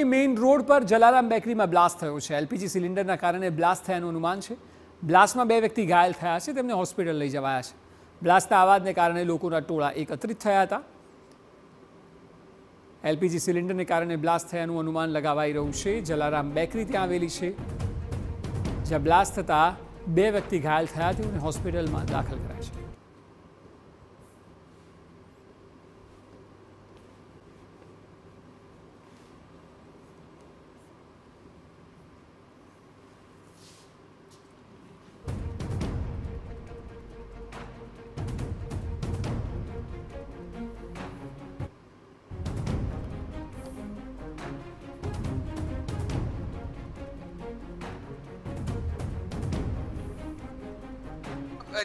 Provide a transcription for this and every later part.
Main road પર Jalaram બેકરીમાં blast થયો છે। એલપીજી સિલિન્ડરના કારણે બ્લાસ્ટ થયાનું અનુમાન છે। બ્લાસ્ટમાં 2 વ્યક્તિ ઘાયલ થયા છે, તેમને હોસ્પિટલ લઈ જવાયા છે। બ્લાસ્ટના અવાજને કારણે લોકોના ટોળા એકત્રિત થયા હતા। એલપીજી સિલિન્ડરને કારણે બ્લાસ્ટ થયાનું અનુમાન લગાવાઈ રહ્યું છે। જલારામ બેકરી ત્યાં આવેલી છે, જ્યાં બ્લાસ્ટ થતાં 2 વ્યક્તિ ઘાયલ થયા, તેઓને હોસ્પિટલમાં દાખલ કરાયા છે।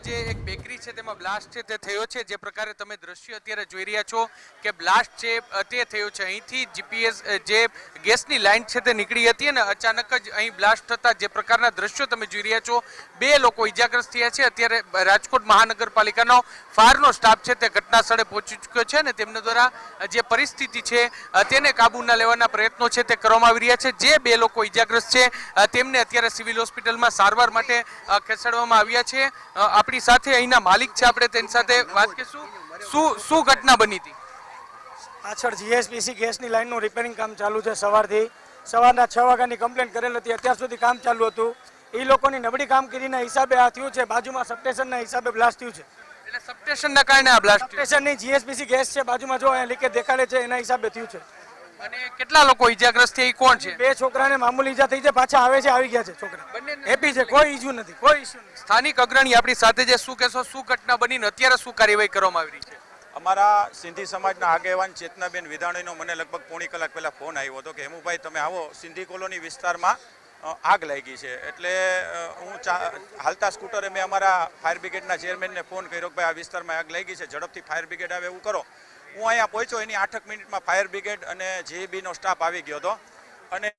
જે એક બેકરી છે તેમાં બ્લાસ્ટ છે તે થયો છે। જે પ્રકારે તમે દ્રશ્યો અત્યારે જોઈ રહ્યા છો કે બ્લાસ્ટ છે તે થયો છે। અહીંથી જીપીએસ જે ગેસની લાઈન છે તે નીકળી હતી અને અચાનક જ અહીં બ્લાસ્ટ થતા જે પ્રકારના દ્રશ્યો તમે જોઈ રહ્યા છો, 2 લોકો ઇજાગ્રસ્ત થયા છે। અત્યારે રાજકોટ મહાનગરપાલિકાનો ફાયરનો સ્ટાફ છે તે ઘટના સ્થળે પહોંચી ચૂક્યો છે અને તેમના દ્વારા જે પરિસ્થિતિ છે તેને કાબૂમાં લેવાના પ્રયત્નો છે તે કરવામાં આવી રહ્યા છે। જે 2 લોકો ઇજાગ્રસ્ત છે તેમને અત્યારે સિવિલ હોસ્પિટલમાં સારવાર માટે ખસેડવામાં આવ્યા છે। આપણી સાથે અહીંના માલિક છે, આપણે તેની સાથે વાત કરીશું। શું ઘટના બની હતી? પાછળ જીએસપીસી ગેસની લાઈનનું રિપેરિંગ કામ ચાલુ છે। સવારના 6 વાગ્યાની કમ્પ્લેન કરેલ હતી, અત્યાર સુધી કામ ચાલુ હતું। એ લોકોની નબળી કામગીરીના હિસાબે આ થયું છે। બાજુમાં સબસ્ટેશનના હિસાબે બ્લાસ્ટ થયું છે। એટલે સબસ્ટેશનના કારણે આ બ્લાસ્ટ થયું? સબસ્ટેશનની જીએસપીસી ગેસ છે બાજુમાં, જો અહીંયા લીકેજ દેખાડે છે, એના હિસાબે થયું છે। અને કેટલા લોકો ઇજાગ્રસ્ત થયા, કોણ છે? 2 છોકરાને મામૂલી ઈજા થઈ છે, પાછા આવે છે, આવી ગયા છે છોકરા, હેપી છે, કોઈ ઈજુ નથી, કોઈ ઇશ્યુ નથી। સ્થાનિક અગ્રણી આપણી સાથે જે શું કહેશો, શું ઘટના બની ને અત્યારે શું કાર્યવાહી કરવામાં આવી રહી છે? અમારા સિંધી સમાજના આગેવાન ચેતનાબેન વિધાણીનો મને લગભગ પોણી કલાક પહેલાં ફોન આવ્યો હતો કે હેમુભાઈ તમે આવો, સિંધી કોલોની વિસ્તારમાં આગ લાગી છે। એટલે હું હાલતા સ્કૂટરે મેં અમારા ફાયર બ્રિગેડના ચેરમેનને ફોન કર્યો કે ભાઈ આ વિસ્તારમાં આગ લાગી છે, ઝડપથી ફાયર બ્રિગેડ આવે એવું કરો। હું અહીંયા પહોંચ્યો, એની 8 મિનિટમાં ફાયર બ્રિગેડ અને જીબીનો સ્ટાફ આવી ગયો હતો અને